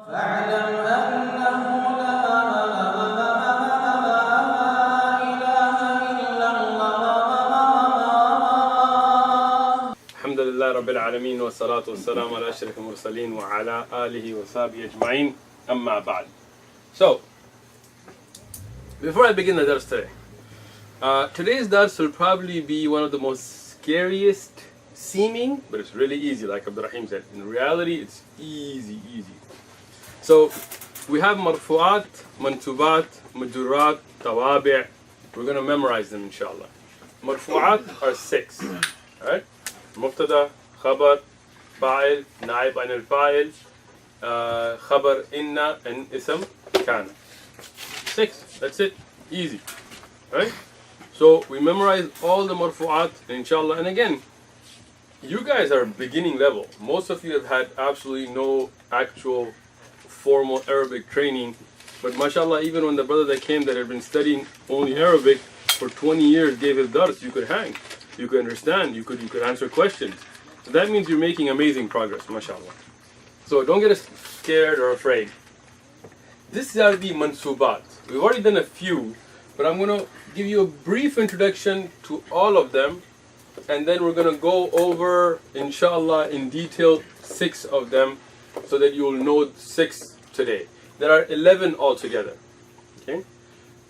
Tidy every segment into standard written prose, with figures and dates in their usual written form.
فاعلم أنه لا إله إلا الله. الحمد لله رب العالمين والصلاة والسلام على أشرف المرسلين وعلى آله وصحبه أجمعين. أما بعد. So, before I begin the dars today, today's dars will probably be one of the most scariest seeming, but it's really easy, like Abdurrahim said. In reality, it's easy. So, we have marfu'at, mansubat, majurat, tawabi'. We're going to memorize them, inshallah. Marfu'at are 6. Alright? Mubtada, khabar, fa'il, na'ib an al-fa'il, khabar, inna, and ism, kana. 6. That's it. Easy. Right? So we memorize all the marfu'at, inshallah. And again, you guys are beginning level. Most of you have had absolutely no actual formal Arabic training. But mashallah, even when the brother that came that had been studying only Arabic for 20 years gave his dars, you could hang. You could understand. You could answer questions. So that means you're making amazing progress, mashallah. So don't get scared or afraid. These are the mansubat. We've already done a few, but I'm going to give you a brief introduction to all of them, and then we're going to go over, inshallah, in detail 6 of them, so that you will know 6 today. There are 11 altogether. Okay?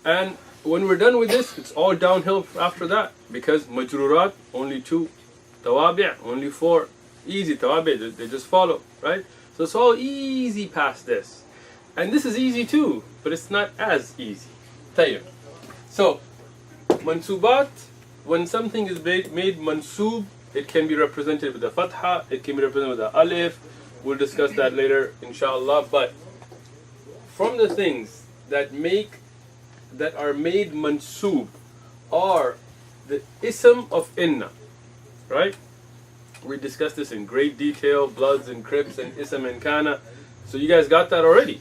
And when we're done with this, it's all downhill after that, because majrurat, only 2. Tawabi', only 4. Easy, tawabi', they just follow, right? So it's all easy past this. And this is easy too, but it's not as easy. Tayyib. So, mansubat, when something is made mansub, it can be represented with a fatha, it can be represented with a alif. We'll discuss that later, inshallah. But from the things that are made mansub are the ism of inna, right? We discussed this in great detail, bloods and crips and ism and kana. So you guys got that already.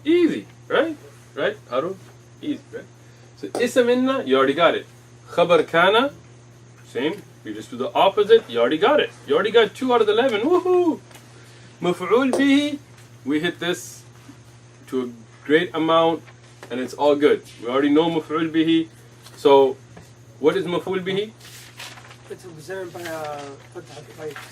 Easy, right? Right, Harun? Easy, right? So ism inna, you already got it. Khabar kana, same. You just do the opposite, you already got it. You already got 2 out of the 11. Woohoo! Maf'ul bihi, we hit this to a great amount, and it's all good. We already know maf'ul bihi. So, what is maf'ul bihi? It's observed by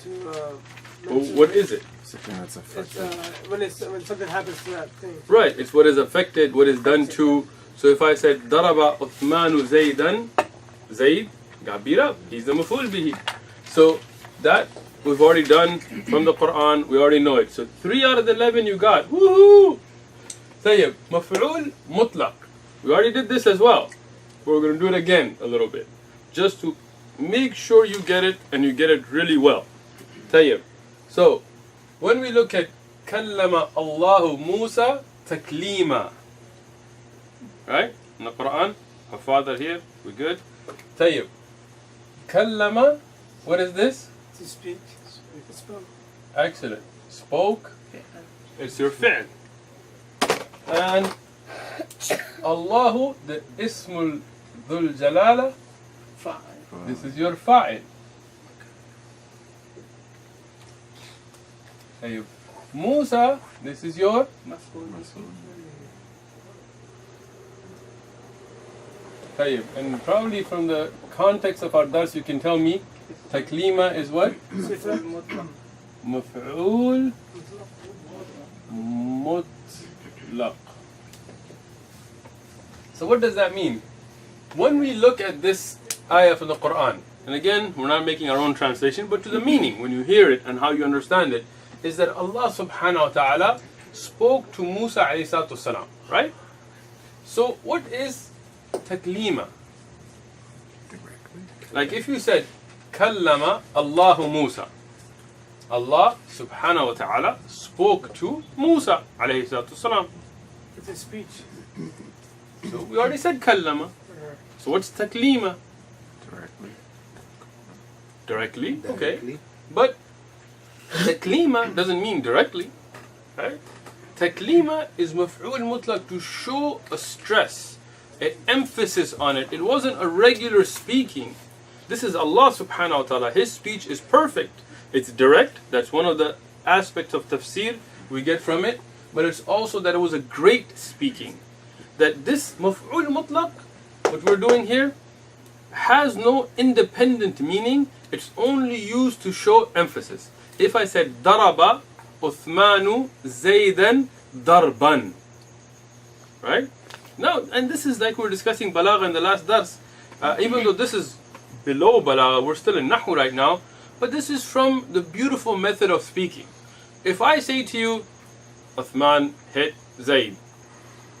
2. What is it? Something that's affected. When something happens to that thing. Right, it's what is affected, what is done to. So if I said Daraba Uthmanu Zaydan, Zayd got beat up. He's the maf'ul bihi. So that we've already done from the Quran, we already know it. So 3 out of the 11 you got. Woohoo! Tayyib, maf'ul mutlaq. We already did this as well. We're going to do it again a little bit. Just to make sure you get it and you get it really well. Tayyib. So, when we look at Kallama Allahu Musa taklima, right? In the Quran, our father here, we good? Tayyib. Kallama, what is this? To speak. Spoke. Excellent. Spoke. It's your fi'l. And Allahu, the Ismul Dhul Jalala, this is your fa'il. Musa, this is your Tayyib. And probably from the context of our dars, you can tell me taklima is what? Maf'ul mutlaq. So what does that mean? When we look at this ayah from the Quran, and again, we're not making our own translation, but to the meaning, when you hear it and how you understand it, is that Allah subhanahu wa ta'ala spoke to Musa alayhi salatu salam, right? So what is taklima? Like if you said, Kallama Allahu Musa, Allah subhanahu wa ta'ala spoke to Musa alayhi salatu salam. It's a speech. So we already said Kallama. So what's taklima? Directly? Okay. But taklima doesn't mean directly, right? Taklima is maf'ul mutlaq, to show a stress, an emphasis on it. It wasn't a regular speaking. This is Allah subhanahu wa ta'ala. His speech is perfect. It's direct. That's one of the aspects of tafsir we get from it. but it's also that it was a great speaking. That this maf'ul mutlaq, what we're doing here, has no independent meaning. It's only used to show emphasis. If I said daraba Uthmanu Zaydan darban, right? Now, and this is like we were discussing balagha in the last dars. Even though this is below balagha, we're still in nahu right now, but this is from the beautiful method of speaking. If I say to you, Uthman hit Zayd,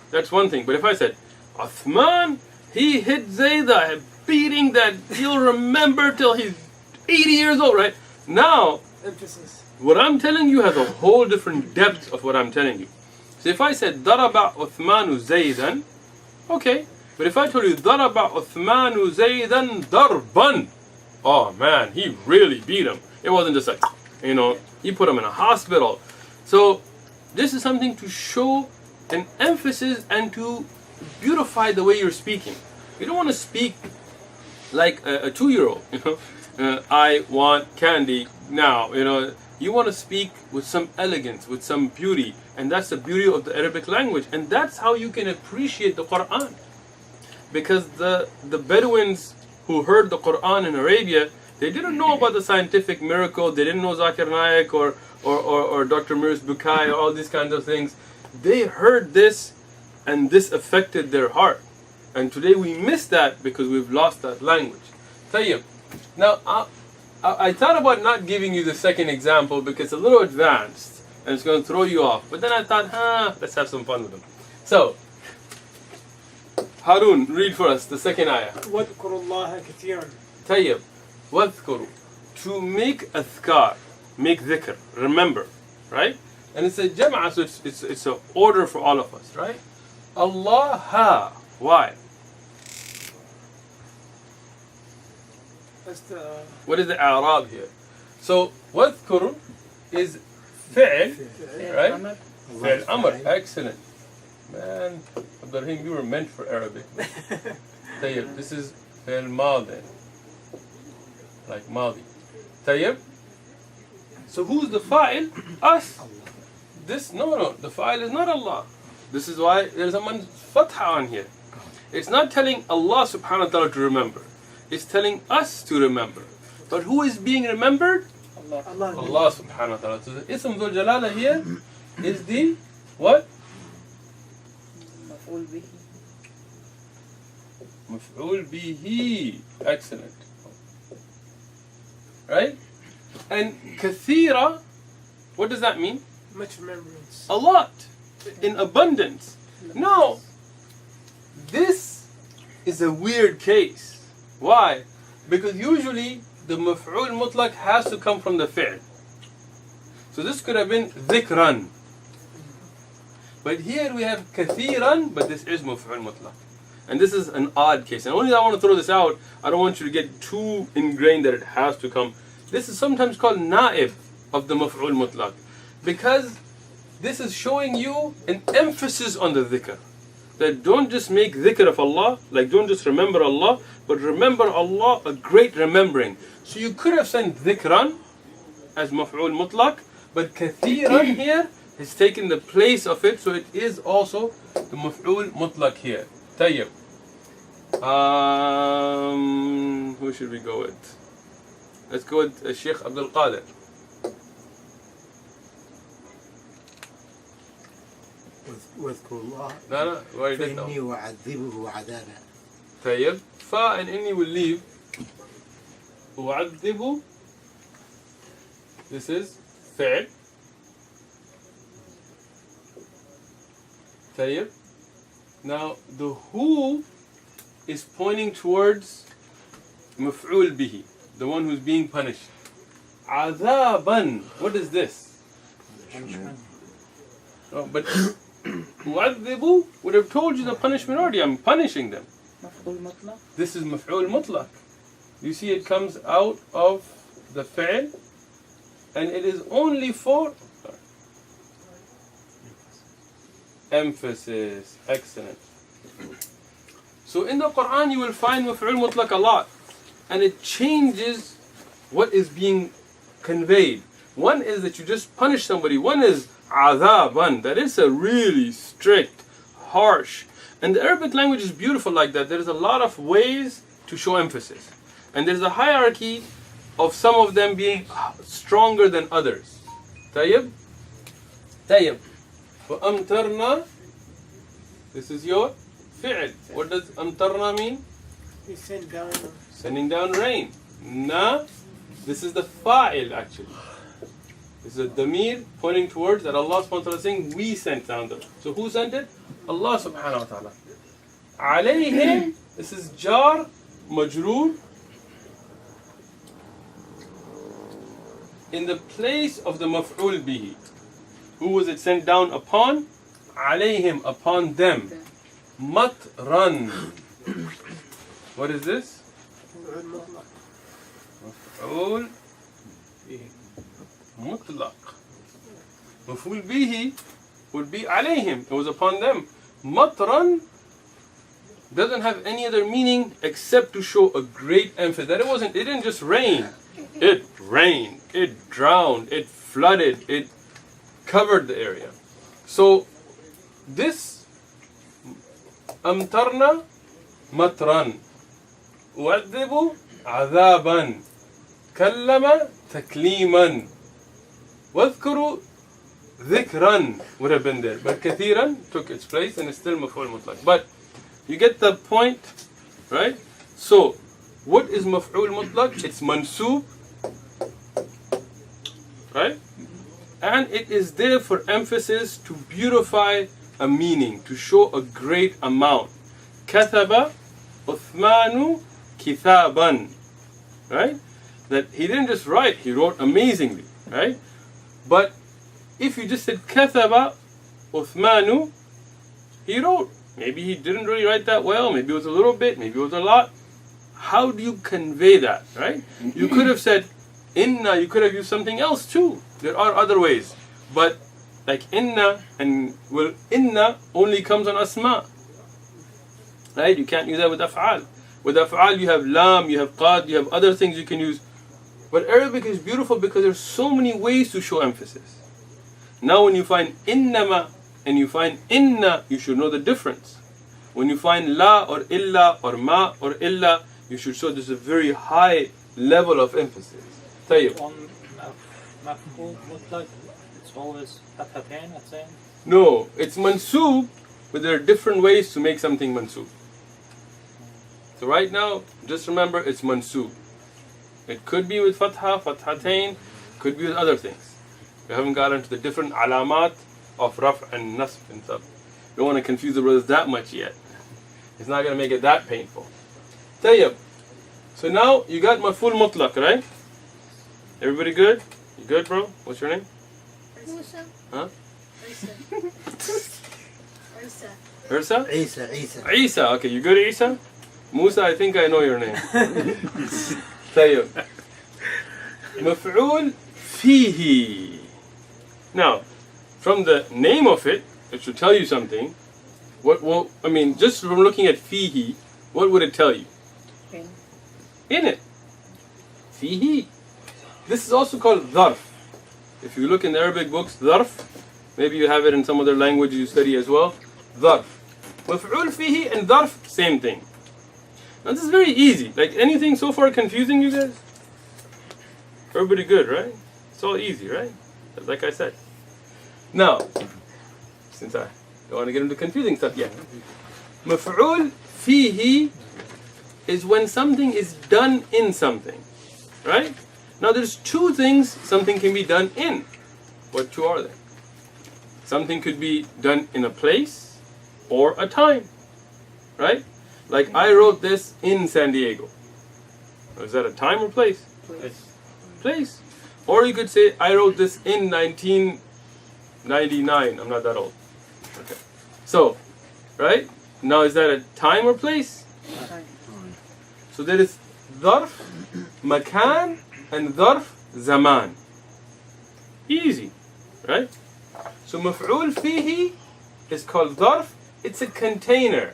that's one thing. But if I said, Uthman, he hit Zayd, a beating that he'll remember till he's 80 years old, right? Now, Emphasis. what I'm telling you has a whole different depth of what I'm telling you. So if I said, Daraba Uthmanu Zaydan, okay. But if I told you, Daraba Uthmanu Zaydan darban, oh man, he really beat him. It wasn't just like, he put him in a hospital. So this is something to show an emphasis and to beautify the way you're speaking. You don't want to speak like a 2-year-old, I want candy now, You want to speak with some elegance, with some beauty, and that's the beauty of the Arabic language, and that's how you can appreciate the Quran. Because the Bedouins who heard the Quran in Arabia, they didn't know about the scientific miracle, they didn't know Zakir Naik or Dr. Mirs Bukai or all these kinds of things. They heard this and this affected their heart. And today we miss that because we've lost that language. Tayyib. Now, I thought about not giving you the second example because it's a little advanced and it's going to throw you off. But then I thought, let's have some fun with them. So, Harun, read for us the second ayah. وَاذْكُرُوا اللَّهَ كَثِيرًا. Tayyib. وَاذْكُرُوا. To make adhkar, make dhikr, remember, right? And it's a jam'ah, so it's an order for all of us, right? Allah. Why? That's the... What is the i'rab here? So, وَاذْكُرُوا is fi'l, right? Fi'l amr, excellent. Man, Abdurrahim, you were meant for Arabic. Tayyib, this is fi'l madi, like madi. Tayyib. So who's the fa'il? Us. No, the fa'il is not Allah. This is why there's a fatha on here. It's not telling Allah subhanahu wa ta'ala to remember. It's telling us to remember. But who is being remembered? Allah subhanahu wa ta'ala. So the Ism Dhul Jalala here is the what? Maf'ul bihi. Excellent. Right? And kathira, what does that mean? Much remembrance. A lot. In abundance. Now, this is a weird case. Why? Because usually the maf'ul mutlaq has to come from the fi'l. So this could have been dhikran. But here we have kathiran, but this is maf'ul mutlaq. And this is an odd case. And only I want to throw this out, I don't want you to get too ingrained that it has to come. This is sometimes called na'ib of the maf'ul mutlaq. Because this is showing you an emphasis on the dhikr. That don't just make dhikr of Allah, like don't just remember Allah, but remember Allah, a great remembering. So you could have sent dhikran as maf'ul mutlaq, but kathiran here has taken the place of it, so it is also the maf'ul mutlaq here. Tayyib. Who should we go with? Let's go with Sheikh Abdul Qadir. واذكروا الله No, where did فإني أعذبه عذابا. طيب فا and inni will leave. أعذبه. This is فعل. طيب. Now the who is pointing towards مفعول به, the one who's being punished. عذابا. What is this? Oh, but أعذبه would have told you the punishment already. I'm punishing them. This is مفعول مطلق. You see it comes out of the fi'l and it is only for emphasis. Excellent. So in the Quran you will find مفعول مطلق a lot and it changes what is being conveyed. One is that you just punish somebody. One is عذابًا. That is a really strict, harsh. And the Arabic language is beautiful like that. There is a lot of ways to show emphasis. And there's a hierarchy of some of them being stronger than others. طيب? طيب. وأمطرنا. This is your fi'l. What does أمطرنا mean? We send down. Sending down rain. Na. This is the fa'il actually. This is a damir pointing towards that Allah subhanahu wa ta'ala is saying we sent down the rain. So who sent it? Allah subhanahu wa ta'ala. Alayhim. This is jar majroor. In the place of the maf'ul bihi. Who was it sent down upon? Alayhim, upon them. Matran. What is this? Maf'ul mutlaq. Maf'ul bihi would be alayhim. It was upon them. Matran doesn't have any other meaning except to show a great emphasis. That it didn't just rain. It rained, it drowned, it flooded, it covered the area. So this أمطرنا مطرا أعذب عذابا كلم تكليما واذكروا ذكرا would have been there, but كثيرا took its place and it's still مفعول مطلق. But you get the point, right? So what is مفعول مطلق? It's mansoob, right? And it is there for emphasis to beautify a meaning, to show a great amount. كتب عثمان كتابا, right? That he didn't just write, he wrote amazingly, right? But if you just said كتب عثمان, he wrote. Maybe he didn't really write that well, maybe it was a little bit, maybe it was a lot. How do you convey that, right? You could have said inna, you could have used something else too. There are other ways. But like inna and well, inna only comes on asma. Right? You can't use that with af'al. With af'al you have lam, you have qad, you have other things you can use. But Arabic is beautiful because there's so many ways to show emphasis. Now when you find innama and you find inna, you should know the difference. When you find la or illa or ma or illa, you should show there's a very high level of emphasis. طيب. On maf'ul mutlaq, it's always fathatain at the end. No, it's mansoob, but there are different ways to make something mansoob. So right now, just remember it's mansoob. It could be with fatha, fathatain, could be with other things. We haven't got into the different alamat of raf' and nasb and stuff. Don't want to confuse the brothers that much yet. It's not going to make it that painful. طيب. So now you got maf'ul mutlaq, right? Everybody good? You good, bro? What's your name? Musa. Huh? Isa. Isa. Ursa? Isa. Isa. Okay, you good, Isa? Musa, I think I know your name. طيب. مفعول فيه. Now, from the name of it, it should tell you something. Well, I mean, just from looking at fihi, what would it tell you? In it. Fihi. This is also called dharf. If you look in the Arabic books, dharf, maybe you have it in some other language you study as well. Dharf. Maf'ul fihi and dharf, same thing. Now this is very easy. Like anything so far confusing, you guys? Everybody good, right? It's all easy, right? Like I said. Now, since I don't want to get into confusing stuff yet. Maf'ul fihi is when something is done in something, right? Now there's two things something can be done in. What two are they? Something could be done in a place or a time, right? Like I wrote this in San Diego. Is that a time or place? Place. Or you could say I wrote this in 1999. I'm not that old. Okay. So, right? Now is that a time or place? So there is dharf, makan, and dharf, zaman. Easy, right? So maf'ul fihi is called dharf. It's a container.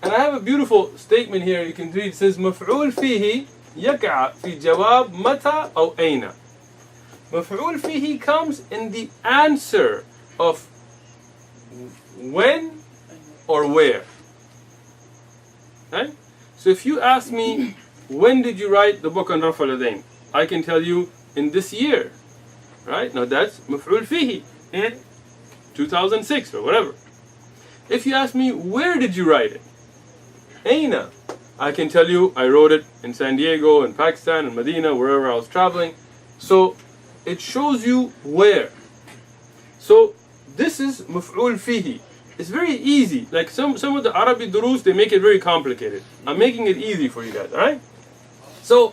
And I have a beautiful statement here you can read. It says مفعول فيه يقع في جواب متى أو أين. مفعول فيه comes in the answer of when or where. Right? So if you ask me, when did you write the book on Raf al-Yadayn? I can tell you in this year. Right? Now that's مفعول فيه in 2006 or whatever. If you ask me, where did you write it? أين? I can tell you I wrote it in San Diego, in Pakistan, in Medina, wherever I was traveling. So it shows you where. So this is مفعول فيه. It's very easy. Like some of the Arabic durus, they make it very complicated. I'm making it easy for you guys, alright? So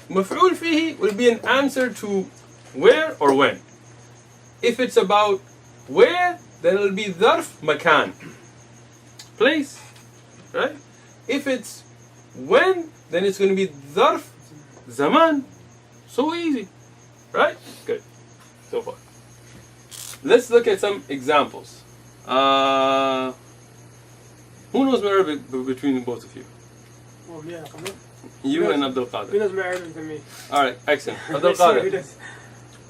مفعول فيه will be an answer to where or when. If it's about where, then it'll be ظرف مكان, place, right? If it's when, then it's going to be ظرف زمان. So easy, right? Good. So far. Let's look at some examples. Who knows more Arabic between both of you? Well, yeah, come on. You and Abdul Who Qadir. knows more Arabic than me? Alright, excellent. Abdul Let's see who Qadir, does.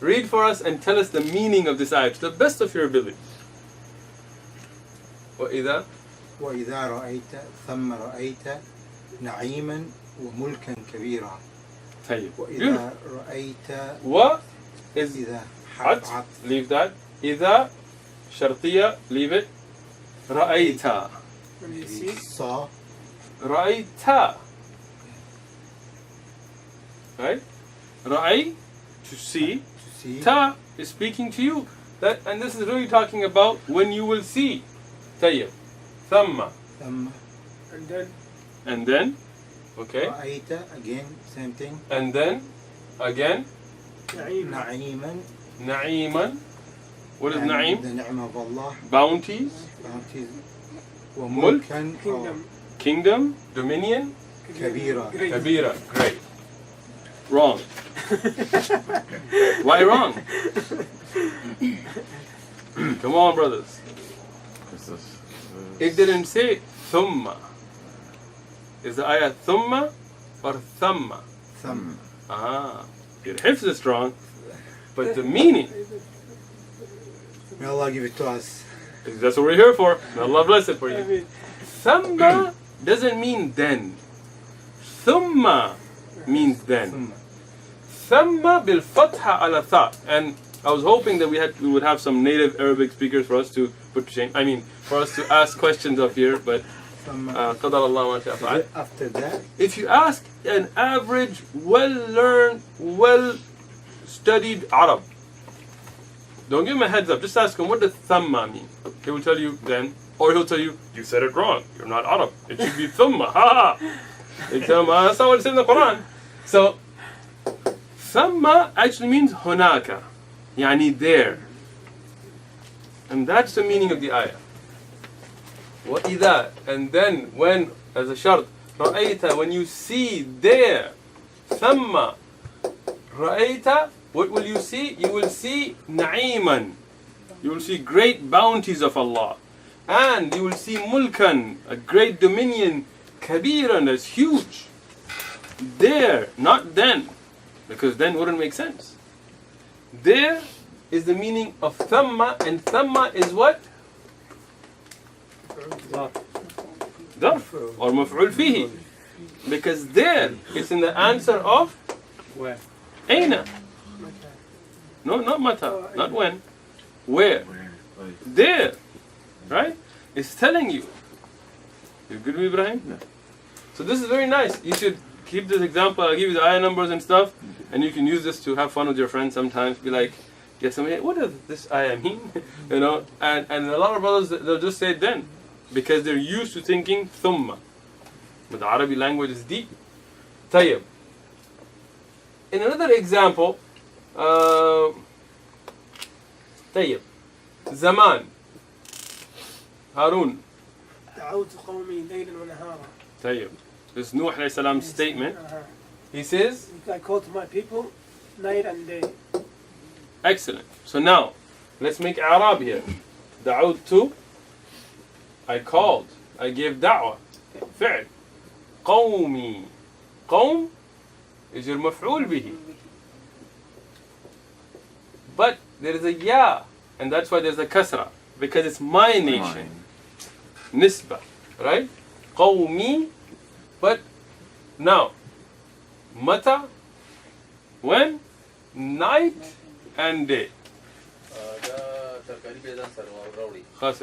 read for us and tell us the meaning of this ayah to the best of your ability. وإذا وإذا رأيت ثم رأيت نعيما وملكا كبيرا. طيب. وإذا رأيت و is إذا عطف. عطف. Leave that. إذا شرطية, leave it. رأيت. When you see, صا رأيت. Right? رأي, to see. to see. Ta is speaking to you. That, and this is really talking about when you will see. طيب. ثم. ثم and then Okay. رأيت again same thing. And then again نعيم. نعيما. نعيما. What is يعني نعيم? the نعمة of Allah. Bounties, bounties. وملكا Kingdom. kingdom, dominion, كبيرا. Great. kabira. Great. Wrong. Why wrong? Come on, brothers. It didn't say thumma. Is the ayah thumma or thamma? ثم. Ah, your hifz is strong, but the meaning, May Allah give it to us. that's what we're here for. May Allah bless it for I you. mean, Thamma doesn't mean then. Thumma means then. ثم. Thamma bil fatha ala tha. And I was hoping that we would have some native Arabic speakers for us to put to shame. I mean, for us to ask questions up here, but ثم. qadar Allah ma sha'a fa'al. After that, If you ask an average, well-learned, well-studied Arab, don't give him a heads up. Just ask him, what does thamma mean? He will tell you then, or he'll tell you, you said it wrong. You're not Arab. It should be thumma. Ha ha. You tell him, that's not what it says in the Quran. So, thamma actually means hunaka. Yani there. And that's the meaning of the ayah. وَإِذَا, and then when, as a shart, رَأَيْتَ, when you see there, ثَمَّ رَأَيْتَ, what will you see? You will see نَعِيمًا. You will see great bounties of Allah. And you will see mulkan, a great dominion, kabiran, that's huge. There, not then, because then wouldn't make sense. There is the meaning of thamma, and thamma is what? ظرف or مفعول فيه, because there is in the answer of Where? أين. No, not mata, not when. Where? There, right? It's telling you. You good with Ibrahim? No. So this is very nice. You should keep this example. I'll give you the ayah numbers and stuff, and you can use this to have fun with your friends sometimes. Be like, get somebody, what does this ayah mean? You know, and a lot of brothers, they'll just say it then, because they're used to thinking thumma. But the Arabic language is deep. طيب. In another example, طيب. زمان. هارون. دعوت قومي ليلا ونهارا. طيب. This is Nuh alayhi salam's statement. Uh-huh. He says, I called to my people night and day. excellent. So now, let's make Arab here. دعوت, I called. I gave da'wah. فعل. قومي. قوم is your مفعول به. But there is a ya, and that's why there's a kasra, because it's my nation. Nisba, right? Qawmi. But now, mata, when? Night and day. خلاص.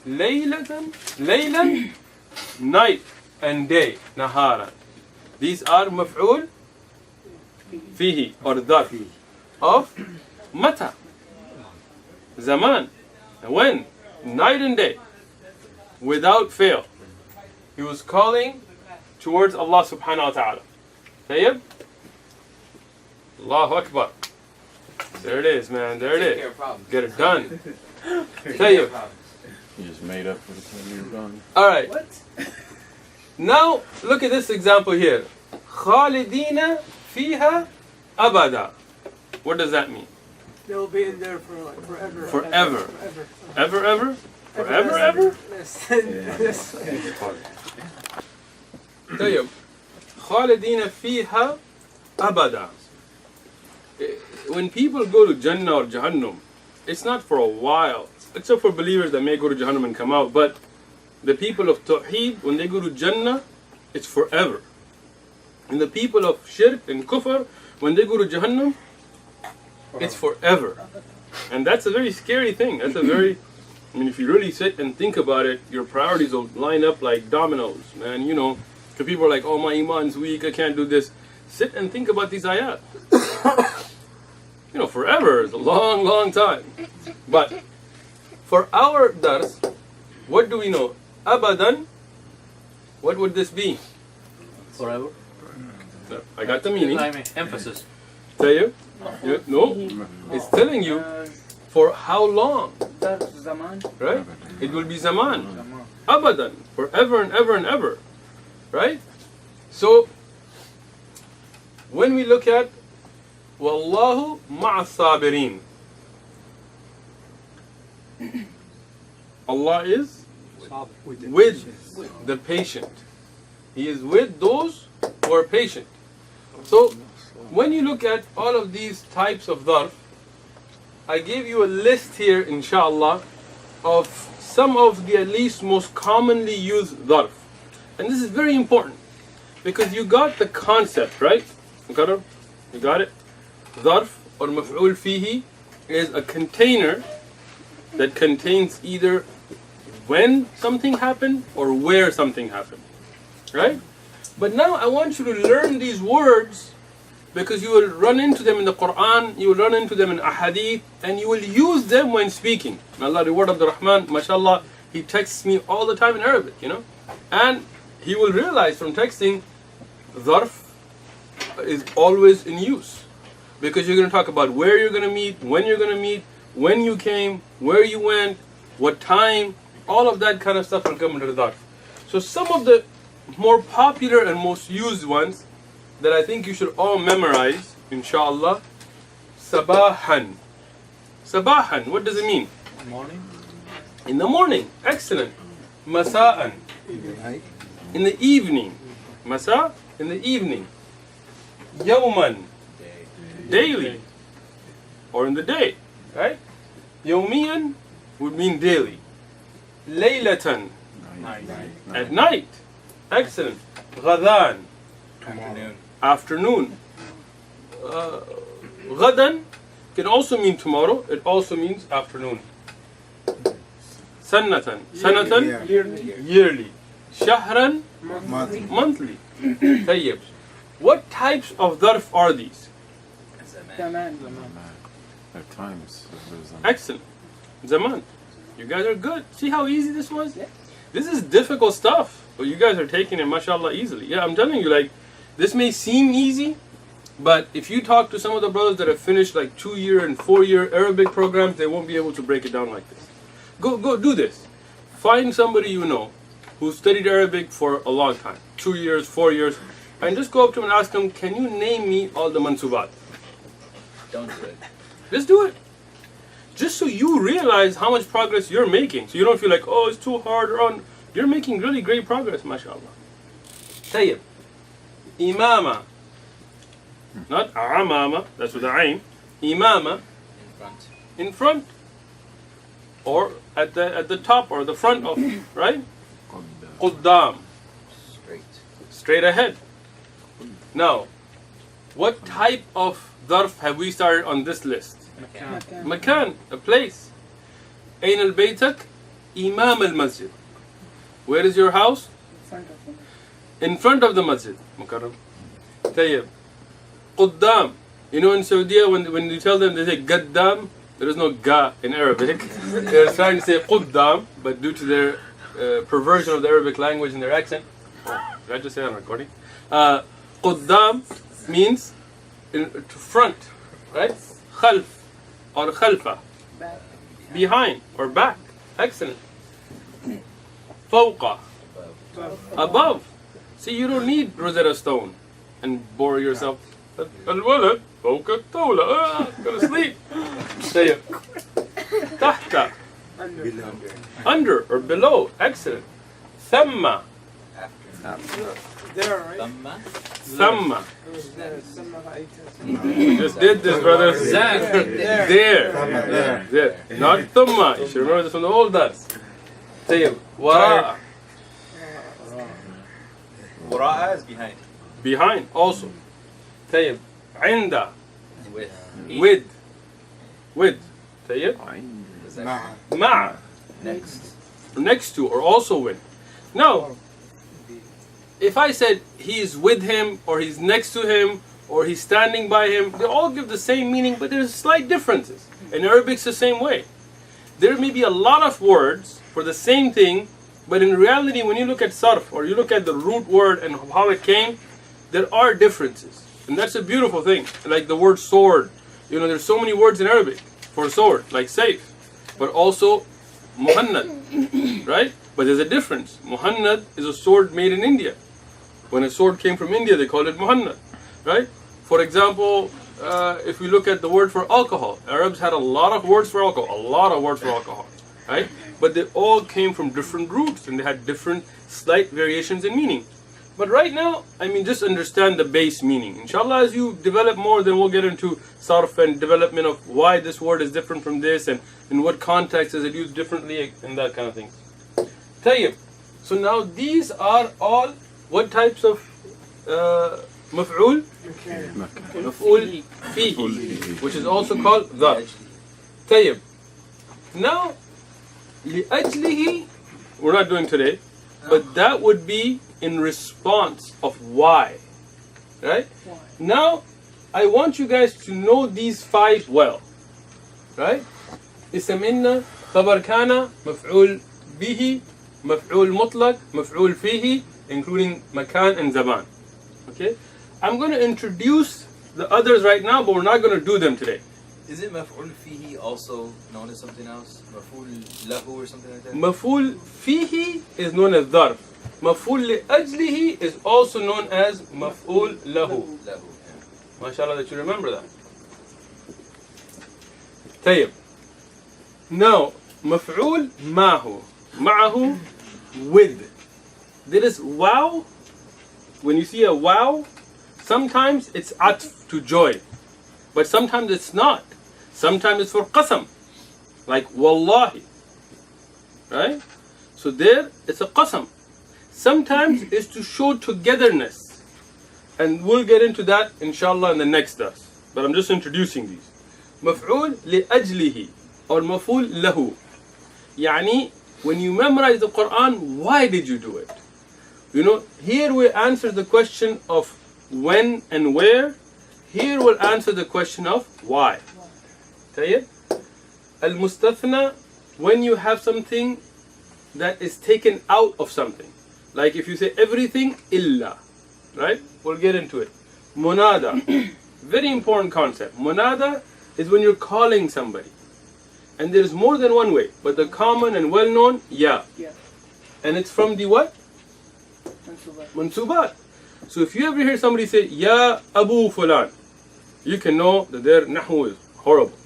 ليلا, night and day, نهارا. These are مفعول فيه or ظرف of متى. Zaman, when? Night and day, without fail. He was calling towards Allah subhanahu wa ta'ala. طيب? Allahu Akbar. There it is, man. There it is. Get it done. طيب. You just made up for the time you were gone. Alright. Now, look at this example here. خالدين فيها أبدا. What does that mean? They'll be in there for like forever. Forever. Forever. Ever? Forever, ever? Yes. طيب. خالدين فيها أبدا. When people go to Jannah or Jahannam, it's not for a while, except for believers that may go to Jahannam and come out. But the people of Tawheed, when they go to Jannah, it's forever. And the people of Shirk and Kufr, when they go to Jahannam, it's forever. And that's a very scary thing. That's a very, I mean, if you really sit and think about it, your priorities will line up like dominoes, man. You know, because people are like, oh, my iman's weak, I can't do this. Sit and think about these ayat. You know, forever is a long, long time. But for our dars, what do we know? Abadan, what would this be? Forever. I got the meaning. Emphasis. Tell you? No, it's telling you for how long, right? It will be zaman. Abadan, forever and ever and ever, right? So, when we look at Wallahu ma'as-sabirin, Allah is with the patient. He is with those who are patient. So, when you look at all of these types of dharf, I gave you a list here, inshallah, of some of the at least most commonly used dharf. And this is very important, because you got the concept, right? You got it? Dharf or maf'ul fihi is a container that contains either when something happened or where something happened, right? But now I want you to learn these words, because you will run into them in the Quran, you will run into them in ahadith, and you will use them when speaking. May Allah reward Abdul Rahman, mashallah, he texts me all the time in Arabic, you know, and he will realize from texting, dharf is always in use, because you're going to talk about where you're going to meet, when you're going to meet, when you came, where you went, what time, all of that kind of stuff will come into the dharf. So some of the more popular and most used ones that I think you should all memorize, inshallah. Sabahan. Sabahan, what does it mean? Morning. In the morning. Excellent. Masa'an. In the evening. Masa, in the evening. Yawman. Daily. Or in the day. Right? Yawmiyan would mean daily. Laylatan. At night. Excellent. Ghadan. Afternoon. Ghadan can also mean tomorrow. It also means afternoon. Sanatan. Sanatan, yearly. Shahran, monthly. Tayyib. What types of dharf are these? At times. Excellent. Zaman. You guys are good. See how easy this was? This is difficult stuff, but you guys are taking it, mashallah, easily. Yeah, I'm telling you, like, this may seem easy, but if you talk to some of the brothers that have finished like 2-year and 4-year Arabic programs, they won't be able to break it down like this. Go do this. Find somebody you know who studied Arabic for a long time, 2 years, 4 years, and just go up to him and ask him, can you name me all the mansubat? Don't do it. Just do it. Just so you realize how much progress you're making. So you don't feel like, oh, it's too hard or on. You're making really great progress, mashallah. Tayyib. Imama. Not amama, that's with the ayn. Imama, in front, or at the top or the front of, right? Quddam, straight ahead. Now, what type of dharf have we started on this list? Makan, a place. Ain al-baytak, imam al-masjid. Where is your house? In front of the masjid. Mukarram. Tayyib. Quddam. You know in Saudi when you tell them they say gaddam, there is no ga in Arabic. They're trying to say quddam, but due to their perversion of the Arabic language and their accent. Oh, did I just say that on recording? Quddam means to front, right? Khalf or khalfa. Behind or back. Excellent. Fawqa. Above. See, you don't need Rosetta Stone and bore yourself. Al-walad fawqa at-tawla. Go to sleep. Say it. Tahta. Under or below. Excellent. Thamma. There, right? Thamma. There. We just did this, brothers. There. Not thumma. You should remember this from the old dars. Tayyib. Wara. Wara'a is behind. Behind also. Tayyib. Inda. With. With. Tayyib. Ma'a. Next to or also with. Now, if I said he's with him or he's next to him or he's standing by him, they all give the same meaning, but there's slight differences. In Arabic, it's the same way. There may be a lot of words for the same thing, but in reality, when you look at sarf or you look at the root word and how it came, there are differences. And that's a beautiful thing. Like the word sword. You know, there's so many words in Arabic for sword, like sayf, but also muhannad, right? But there's a difference. Muhannad is a sword made in India. When a sword came from India, they called it muhannad, right? For example, if we look at the word for alcohol, Arabs had a lot of words for alcohol, right? But they all came from different roots and they had different slight variations in meaning. But right now, I mean, just understand the base meaning. Inshallah, as you develop more, then we'll get into sarf and development of why this word is different from this and in what context is it used differently and that kind of thing. Tayyib. So now these are all what types of maf'ul? Maf'ul fihi, which is also called dharf. Tayyib. Now, li'ajlihi, we're not doing today, but that would be in response of why. Right? Now, I want you guys to know these five well. Right? Ism inna, khabar kana, maf'ul bihi, maf'ul mutlaq, maf'ul fihi, including makan and zaman. Okay? I'm going to introduce the others right now, but we're not going to do them today. Is it maf'ul fihi also known as something else? Maf'ul lahu or something like that? Maf'ul fihi is known as dharf. Maf'ul li ajlihi is also known as maf'ul lahu. Lahu, yeah. MashaAllah that you remember that. Tayyib. Now, maf'ul ma'hu. Ma'ahu, with. There is wow. When you see a wow, sometimes it's atf, to joy. But sometimes it's not. Sometimes it's for qasam. Like wallahi. Right? So there, it's a qasam. Sometimes it's to show togetherness. And we'll get into that, inshallah, in the next dars. But I'm just introducing these. Maf'ul li ajlihi, or maf'ul lahu. Yani, when you memorize the Quran, why did you do it? You know, here we answer the question of when and where. Here we'll answer the question of why. Tayyib? Al-mustathna, when you have something that is taken out of something. Like if you say everything illa, right? We'll get into it. Munada, very important concept. Munada is when you're calling somebody. And there's more than one way, but the common and well-known, ya. And it's from the what? Mansubat. So if you ever hear somebody say, Ya Abu Fulan, you can know that their nahu is horrible.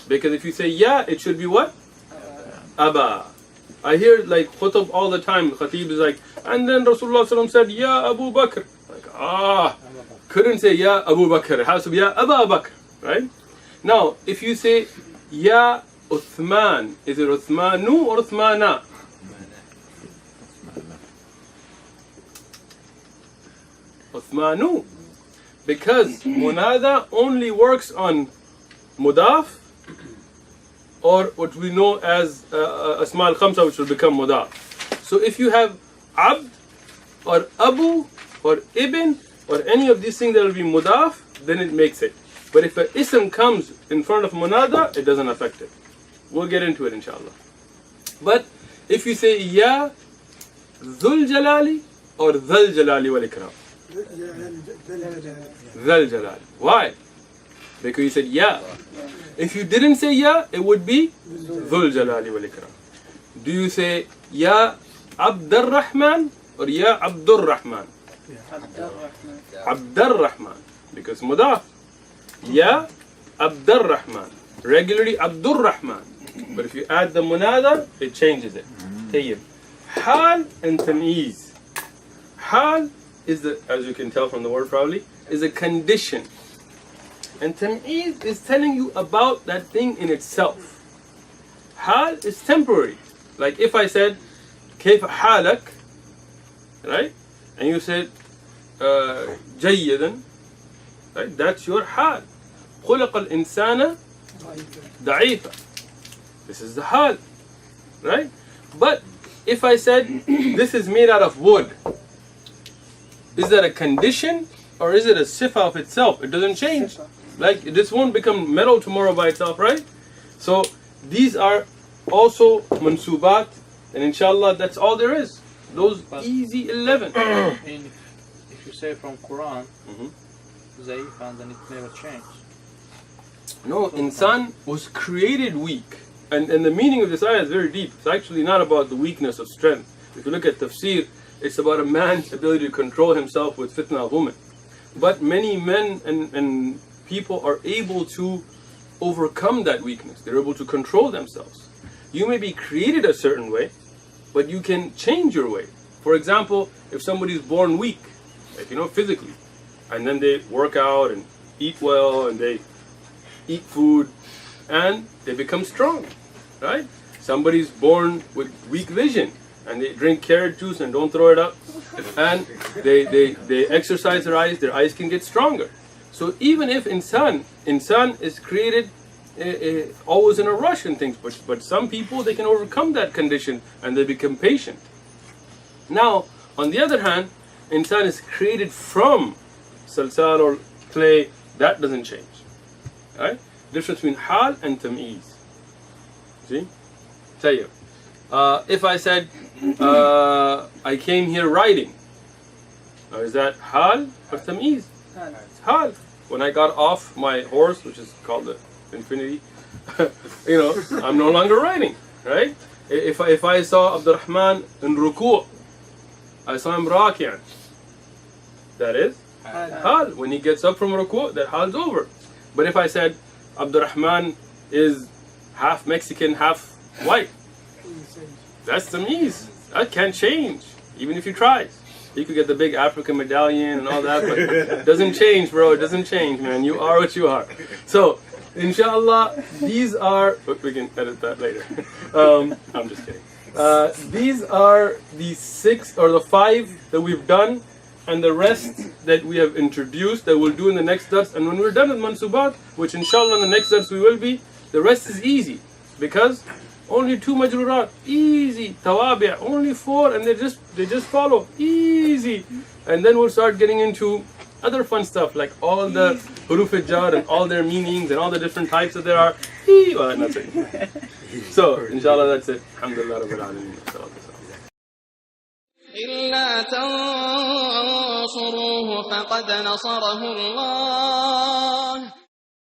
Because if you say ya, it should be what? Aba. I hear like khutub all the time. Khatib is like, and then Rasulullah ﷺ said, Ya Abu Bakr. Like, couldn't say Ya Abu Bakr. It has to be Ya Aba Bakr. Right? Now, if you say Ya Uthman, is it Uthmanu or Uthmana? Uthmanu. Because munada only works on mudaf, or what we know as asma al-khamsa, which will become mudaf. So if you have abd or abu or ibn or any of these things that will be mudaf, then it makes it. But if an ism comes in front of munada, it doesn't affect it. We'll get into it inshallah. But if you say Ya Dhul Jalali or Dhul Jalali wal Ikram. Dhul Jalali. Why? Because you said Ya. If you didn't say Ya, it would be Dhul Jalali wal Ikram. Do you say Ya Abdur Rahman or Ya Abdur Rahman? Abdur Rahman. Because mudaf. Ya Abdur Rahman. Regularly Abdur Rahman. But if you add the munada, it changes it. Tayyib. Hal and tamyiz. Hal is the, as you can tell from the word probably, is a condition. And tamyiz is telling you about that thing in itself. Hal is temporary. Like if I said, كيف حالك, right? And you said, جيدا, right? That's your hal. خلق الإنسان ضعيفا. This is the hal, right? But if I said, this is made out of wood, is that a condition or is it a sifa of itself? It doesn't change. Like this won't become metal tomorrow by itself, right? So these are also mansubat, and inshallah that's all there is. Those easy 11. And if you say from Quran, Zaif, and then it never changed. No, insan was created weak. And the meaning of this ayah is very deep. It's actually not about the weakness of strength. If you look at tafsir, it's about a man's ability to control himself with fitna of women. But many men and people are able to overcome that weakness. They're able to control themselves. You may be created a certain way, but you can change your way. For example, if somebody is born weak, like physically, and then they work out and eat well and they eat food and they become strong, right? Somebody's born with weak vision and they drink carrot juice and don't throw it up, and they exercise their eyes can get stronger. So even if insan is created always in a rush and things, but some people, they can overcome that condition and they become patient. Now, on the other hand, insan is created from salsal or clay. That doesn't change, right? Difference between hal and tamyiz. See? Tayyib. If I said, I came here riding, now is that hal or tamyiz? It's hal. When I got off my horse, which is called the Infinity, I'm no longer riding, right? If I saw Abdurrahman in ruku', I saw him raki'an, that is hal. When he gets up from ruku', that hal's over. But if I said Abdurrahman is half Mexican, half white, that's tamyiz. That can't change, even if you try. You could get the big African medallion and all that, but it doesn't change, bro. It doesn't change, man. You are what you are. So, inshallah, these are... We can edit that later. I'm just kidding. These are the 6 or the 5 that we've done, and the rest that we have introduced that we'll do in the next dars. And when we're done with mansubat, which inshallah in the next dars we will be, the rest is easy, because only 2 majrurat, easy. Tawabi', only 4, and they just follow, easy. And then we'll start getting into other fun stuff, like all the huruf jar and all their meanings and all the different types that there are. Well, that's it. So, inshallah, that's it. Alhamdulillah Rabbil Alameen. إلا تنصروه فقد نصره الله